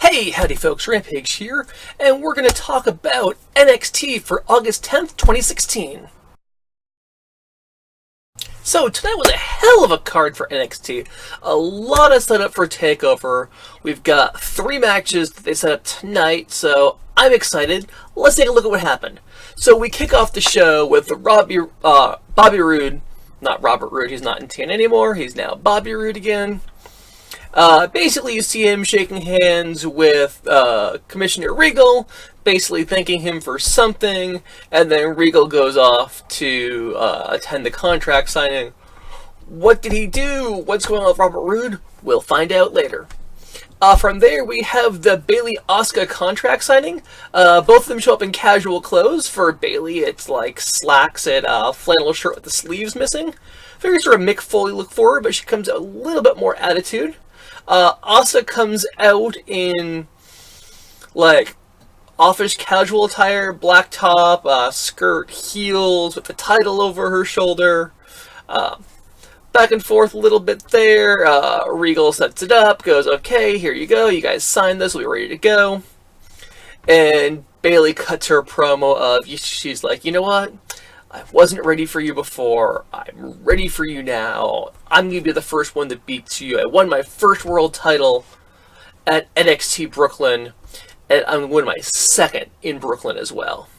Hey, howdy folks, Rampage here, and we're going to talk about NXT for August 10th, 2016. So, tonight was a hell of a card for NXT. A lot of setup for Takeover. We've got 3 matches that they set up tonight, so I'm excited. Let's take a look at what happened. So, we kick off the show with Bobby Roode. Not Robert Roode, he's not in TN anymore, he's now Bobby Roode again. Basically, you see him shaking hands with Commissioner Regal, basically thanking him for something, and then Regal goes off to attend the contract signing. What did he do? What's going on with Robert Roode? We'll find out later. From there, we have the Bayley-Asuka contract signing. Both of them show up in casual clothes. For Bayley, it's like slacks and a flannel shirt with the sleeves missing. Very sort of Mick Foley look for her, but she comes out a little bit more attitude. Asuka comes out in, like, office casual attire, black top, skirt, heels, with the title over her shoulder. Back and forth a little bit there. Regal sets it up, goes, okay, here you go, you guys sign this, we're ready to go. And Bayley cuts her promo of, she's like, you know what? I wasn't ready for you before. I'm ready for you now. I'm going to be the first one that beats you. I won my first world title at NXT Brooklyn, and I'm going to win my second in Brooklyn as well.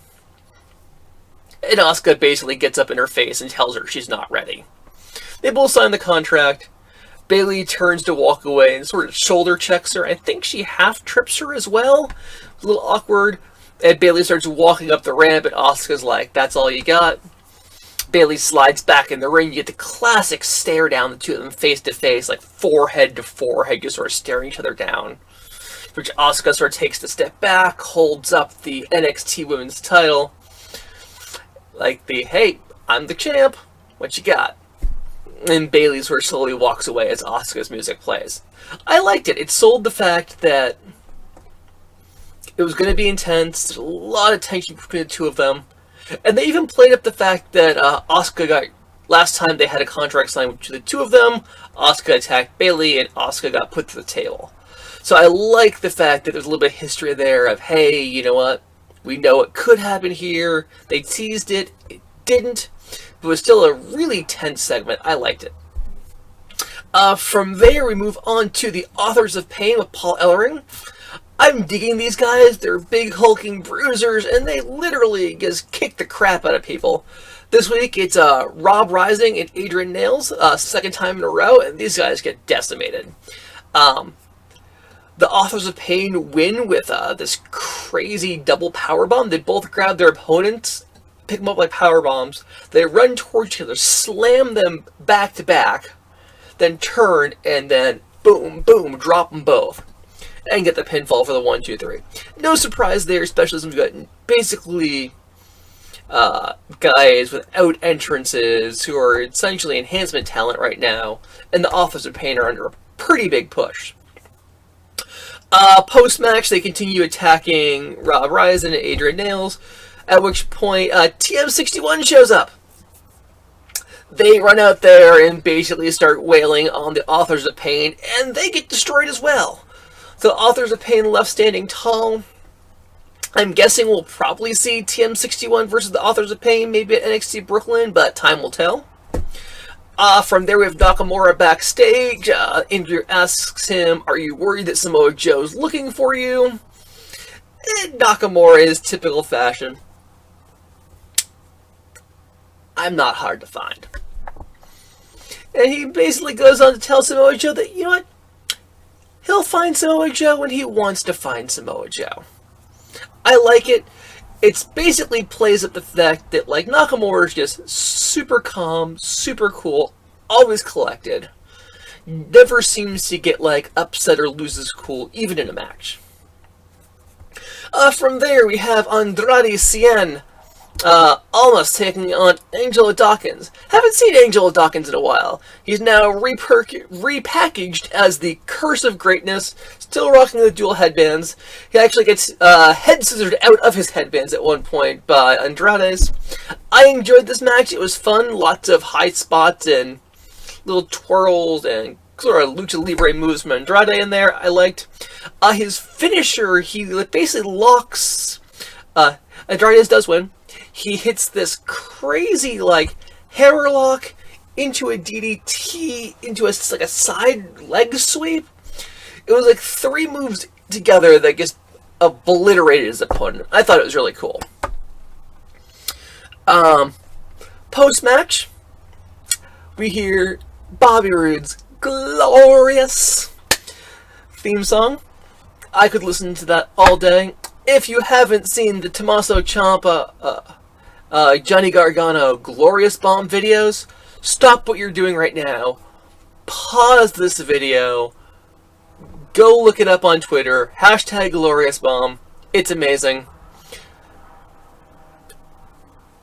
And Asuka basically gets up in her face and tells her she's not ready. They both sign the contract. Bayley turns to walk away and sort of shoulder checks her. I think she half trips her as well. It's a little awkward. And Bayley starts walking up the ramp, and Asuka's like, that's all you got? Bayley slides back in the ring. You get the classic stare down, the two of them face to face, like forehead to forehead, just sort of staring each other down. Which Asuka sort of takes a step back, holds up the NXT Women's title. Like hey, I'm the champ. What you got? And Bayley sort of slowly walks away as Asuka's music plays. I liked it. It sold the fact that it was going to be intense. There's a lot of tension between the two of them. And they even played up the fact that Asuka got... Last time they had a contract signed to the two of them, Asuka attacked Bayley, and Asuka got put to the table. So I like the fact that there's a little bit of history there of, hey, you know what? We know it could happen here. They teased it. It didn't. It was still a really tense segment. I liked it. From there, we move on to the Authors of Pain with Paul Ellering. I'm digging these guys. They're big, hulking bruisers, and they literally just kick the crap out of people. This week, it's Rob Rising and Adrian Nails, second time in a row, and these guys get decimated. The Authors of Pain win with this crazy double powerbomb. They both grab their opponents, pick them up like powerbombs. They run towards each other, slam them back to back, then turn, and then boom, boom, drop them both. And get the pinfall for the 1, 2, 3. No surprise there, especially since we've got basically guys without entrances who are essentially enhancement talent right now, and the Authors of Pain are under a pretty big push. Post-match, they continue attacking Rob Rising and Adrian Nails, at which point TM61 shows up. They run out there and basically start wailing on the Authors of Pain, and they get destroyed as well. The Authors of Pain left standing tall. I'm guessing we'll probably see TM61 versus the Authors of Pain, maybe at NXT Brooklyn, but time will tell. From there, we have Nakamura backstage. Indra asks him, are you worried that Samoa Joe's looking for you? And Nakamura, in his typical fashion, I'm not hard to find. And he basically goes on to tell Samoa Joe that, you know what? He'll find Samoa Joe when he wants to find Samoa Joe. I like it. It's basically plays up the fact that, like, Nakamura is just super calm, super cool, always collected. Never seems to get, like, upset or loses cool, even in a match. From there, we have Andrade Cien, almost taking on Angelo Dawkins. Haven't seen Angelo Dawkins in a while. He's now repackaged as the Curse of Greatness, still rocking the dual headbands. He actually gets head scissored out of his headbands at one point by Andrade's. I enjoyed this match. It was fun. Lots of high spots and little twirls and sort of lucha libre moves from Andrade in there. I liked his finisher. He basically locks. Andrade does win. He hits this crazy hammerlock into a DDT into a side leg sweep. It was like 3 moves together that just obliterated his opponent. I thought it was really cool. Post-match, we hear Bobby Roode's glorious theme song. I could listen to that all day. If you haven't seen the Tommaso Ciampa, Johnny Gargano Glorious Bomb videos, stop what you're doing right now. Pause this video. Go look it up on Twitter. # Glorious Bomb. It's amazing.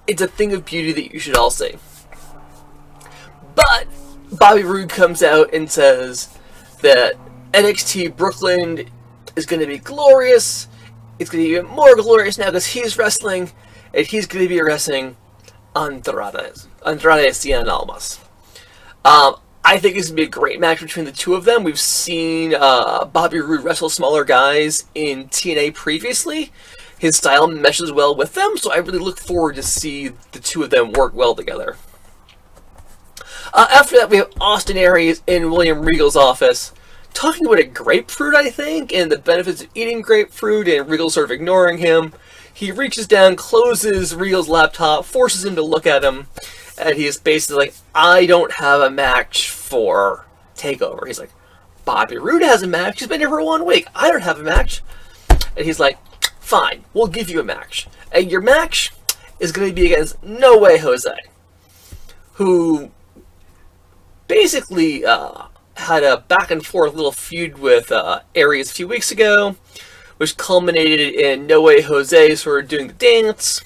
It's a thing of beauty that you should all see. But Bobby Roode comes out and says that NXT Brooklyn is going to be glorious. It's going to be even more glorious now because he's wrestling, and he's going to be wrestling Andrade Cien Almas. I think it's going to be a great match between the two of them. We've seen Bobby Roode wrestle smaller guys in TNA previously. His style meshes well with them, so I really look forward to see the two of them work well together. After that, we have Austin Aries in William Regal's office, talking about a grapefruit, I think, and the benefits of eating grapefruit, and Regal sort of ignoring him. He reaches down, closes Regal's laptop, forces him to look at him, and he's basically like, I don't have a match for TakeOver. He's like, Bobby Roode has a match. He's been here for 1 week. I don't have a match. And he's like, fine, we'll give you a match. And your match is going to be against No Way Jose, who basically had a back-and-forth little feud with Aries a few weeks ago, which culminated in No Way Jose sort of doing the dance,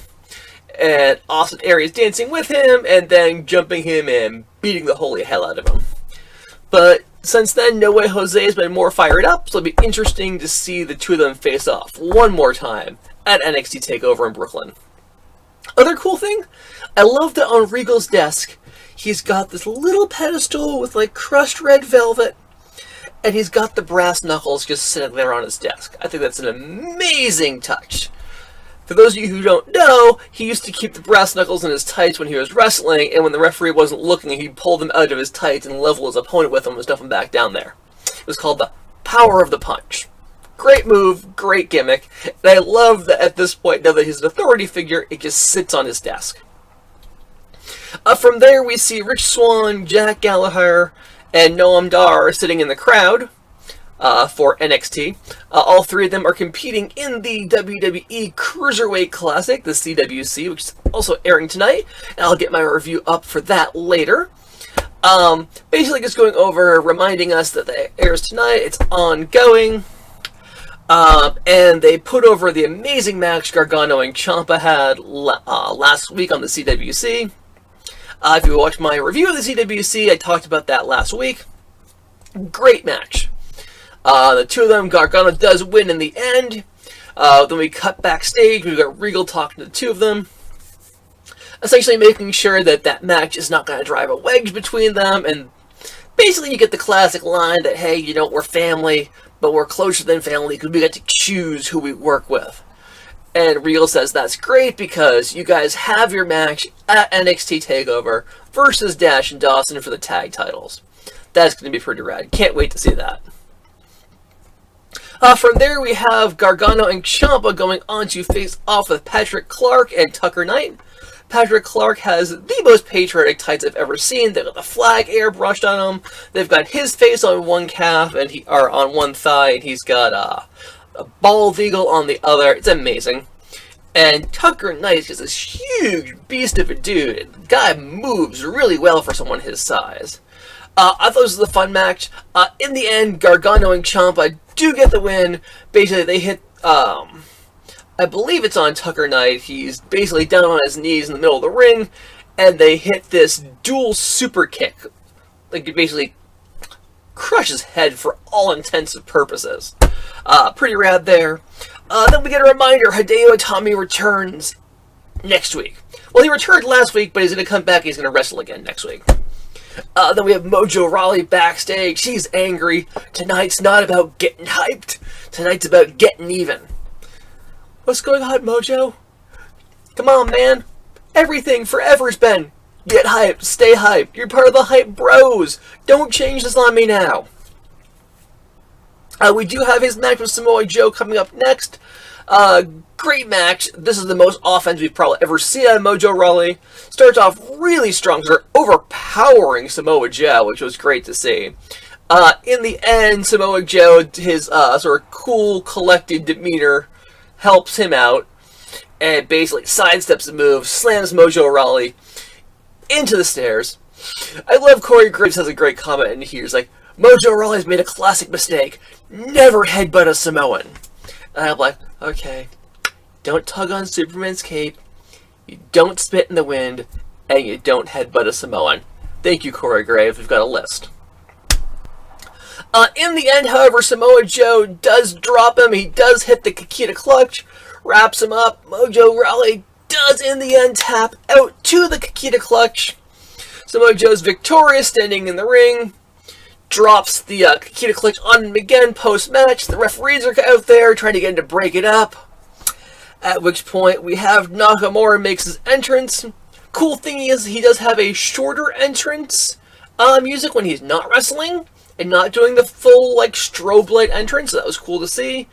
and Austin Aries dancing with him, and then jumping him and beating the holy hell out of him. But since then, No Way Jose has been more fired up, so it'll be interesting to see the two of them face off one more time at NXT TakeOver in Brooklyn. Other cool thing, I love that on Regal's desk, he's got this little pedestal with crushed red velvet, and he's got the brass knuckles just sitting there on his desk. I think that's an amazing touch. For those of you who don't know, he used to keep the brass knuckles in his tights when he was wrestling, and when the referee wasn't looking, he'd pull them out of his tights and level his opponent with them and stuff him back down there. It was called the power of the punch. Great move, great gimmick, and I love that at this point, now that he's an authority figure, it just sits on his desk. From there, we see Rich Swann, Jack Gallagher, and Noam Dar sitting in the crowd for NXT. All 3 of them are competing in the WWE Cruiserweight Classic, the CWC, which is also airing tonight, and I'll get my review up for that later. Basically just going over, reminding us that it airs tonight, it's ongoing, and they put over the amazing match Gargano and Ciampa had last week on the CWC. If you watched my review of the CWC, I talked about that last week. Great match. The two of them, Gargano does win in the end. Then we cut backstage. We've got Regal talking to the two of them, essentially making sure that that match is not going to drive a wedge between them. And basically you get the classic line that, hey, we're family, but we're closer than family because we get to choose who we work with. And Regal says that's great because you guys have your match at NXT TakeOver versus Dash and Dawson for the tag titles. That's going to be pretty rad. Can't wait to see that. From there, we have Gargano and Ciampa going on to face off with Patrick Clark and Tucker Knight. Patrick Clark has the most patriotic tights I've ever seen. They've got the flag airbrushed on them. They've got his face on one calf or on one thigh, and he's got a bald eagle on the other. It's amazing. And Tucker Knight is just this huge beast of a dude. The guy moves really well for someone his size. I thought this was a fun match. In the end, Gargano and Ciampa do get the win. Basically, they hit, I believe it's on Tucker Knight. He's basically down on his knees in the middle of the ring, and they hit this dual super kick. It basically crush his head for all intents and purposes. Pretty rad there. Then we get a reminder, Hideo Itami returns next week. Well, he returned last week, but he's going to come back and he's going to wrestle again next week. Then we have Mojo Rawley backstage. She's angry. Tonight's not about getting hyped. Tonight's about getting even. What's going on, Mojo? Come on, man. Everything forever's been get hyped, stay hyped. You're part of the hype bros. Don't change this on me now. We do have his match with Samoa Joe coming up next. Great match. This is the most offense we've probably ever seen out of Mojo Rawley. Starts off really strong. They're overpowering Samoa Joe, which was great to see. In the end, Samoa Joe, his sort of cool, collected demeanor helps him out and basically sidesteps the move, slams Mojo Rawley into the stairs. I love Corey Graves has a great comment in here. He's like, Mojo Rawley's made a classic mistake. Never headbutt a Samoan. And I'm like, okay, don't tug on Superman's cape, you don't spit in the wind, and you don't headbutt a Samoan. Thank you, Corey Graves. We've got a list. In the end, however, Samoa Joe does drop him. He does hit the Kikita clutch, wraps him up. Mojo Rawley does, in the end, tap out to the Kikita clutch. Samoa Joe's victorious, standing in the ring. Drops the Kikita clutch on him again post-match. The referees are out there trying to get him to break it up. At which point, we have Nakamura makes his entrance. Cool thing is, he does have a shorter entrance music when he's not wrestling and not doing the full, like, strobe light entrance. So that was cool to see.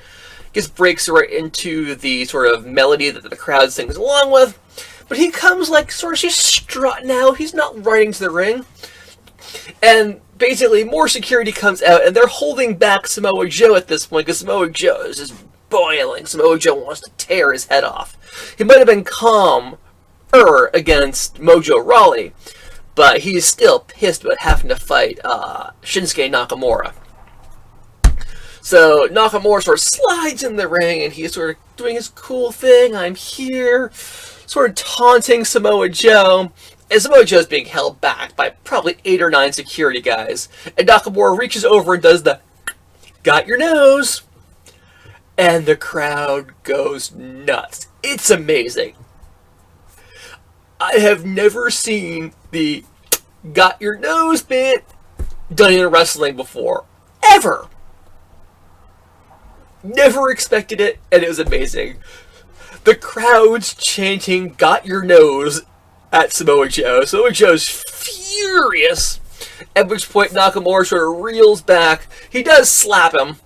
Just breaks right into the sort of melody that the crowd sings along with. But he comes, like, sort of just strutting out. He's not riding to the ring. And basically, more security comes out, and they're holding back Samoa Joe at this point, because Samoa Joe is just boiling. Samoa Joe wants to tear his head off. He might have been calmer against Mojo Rawley, but he's still pissed about having to fight Shinsuke Nakamura. So Nakamura sort of slides in the ring, and he's sort of doing his cool thing, I'm here, sort of taunting Samoa Joe. And Samoa Joe's being held back by probably 8 or 9 security guys. And Nakamura reaches over and does the got your nose. And the crowd goes nuts. It's amazing. I have never seen the got your nose bit done in wrestling before. Ever. Never expected it, and it was amazing. The crowd's chanting got your nose at Samoa Joe. Samoa Joe's furious, at which point Nakamura sort of reels back. He does slap him,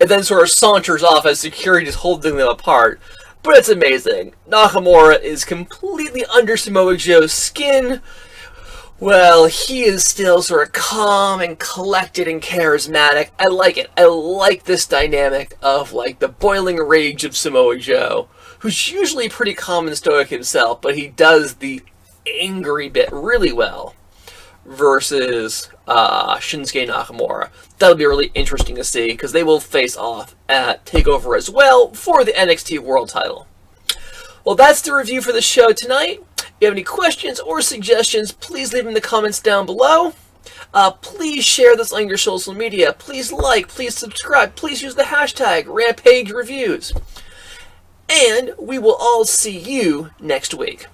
and then sort of saunters off as security is holding them apart. But it's amazing. Nakamura is completely under Samoa Joe's skin. Well, he is still sort of calm and collected and charismatic. I like it. I like this dynamic of, like, the boiling rage of Samoa Joe, who's usually pretty calm and stoic himself, but he does the angry bit really well versus Shinsuke Nakamura. That'll be really interesting to see, because they will face off at TakeOver as well for the NXT World title. Well, that's the review for the show tonight. If you have any questions or suggestions, please leave them in the comments down below. Please share this on your social media. Please like, please subscribe, please use the hashtag Rampage Reviews. And we will all see you next week.